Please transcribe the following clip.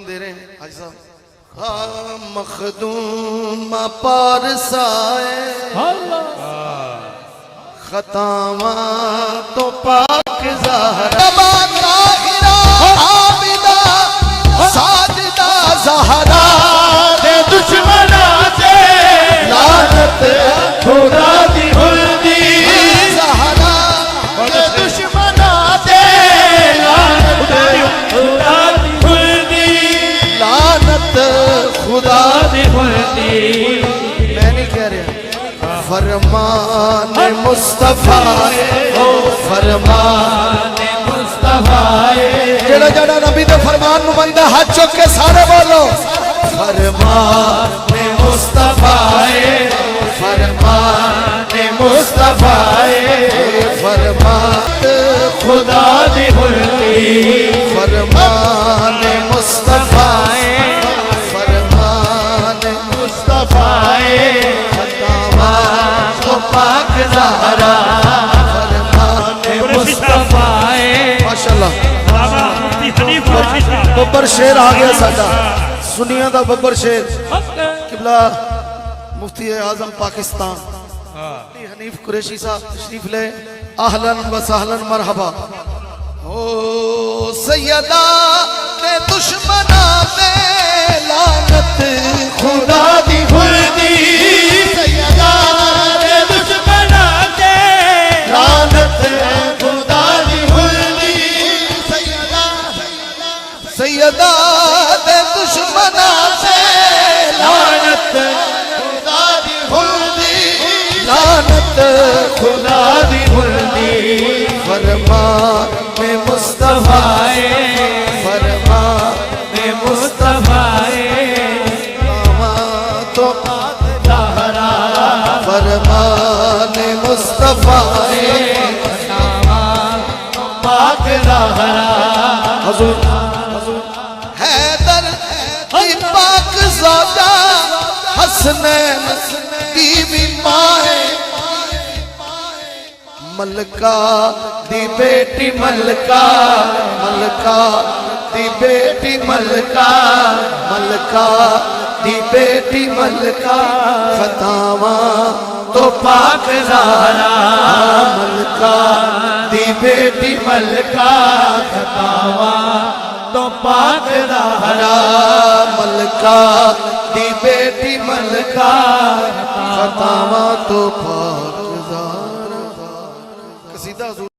دے رہے ہیں حاجی صاحب مخدوم پارسائے خطاواں تو پاک زہرا طاہرہ عابدہ ساجدہ زہرا دے دشمنا دے لعنت خدا دی ہلدی زہرا دے دشمنا دے لعنت خدا دی ہلدی لعنت خدا دی ہلدی میں نہیں کہہ رہا فرمان مصطفیٰ فرمان مصطفیٰ جڑا جڑا نبی دے فرمان نو بندہ ہاتھ چک کے سارے بولو فرمان مصطفیٰ فرمان مصطفیٰ فرمان خدا دی ہلدی فرمان مصطفیٰ فرمان مصطفیٰ پاک زہرا فرمان مصطفیٰ ماشاءاللہ مصطفیٰ ببر شیر آگیا ساڈا سنیاں دا ببر شیر قبلہ مفتی اعظم پاکستان حنیف قریشی صاحب تشریف لے اہلاً و سہلاً مرحبا او سیدہ تے دشمنا تے لعنت خدا دی ہلدی سیدہ دے دشمنا دے لعنت خدا دی ہلدی سیدہ تے دشمنا تے لعنت خدا دی ہلدی لعنت خدا دی ہلدی فرمان مصطفیٰ فرمان مصطفیٰ تو زہرا فرمان مصطفیٰ پاک زہرا حضور حیدر کی پاک زوجہ حسنین بیوی ماں ملکہ دی بیٹی ملکہ ملکہ دی بیٹی ملکہ ملکہ دی بیٹی ملکہ خطاواں تو پاک زہرا ملکہ دی بیٹی ملکہ خطاواں تو پاک زہرا ملکہ دی بیٹی ملکہ خطاواں تو پاک زہرا قصیدہ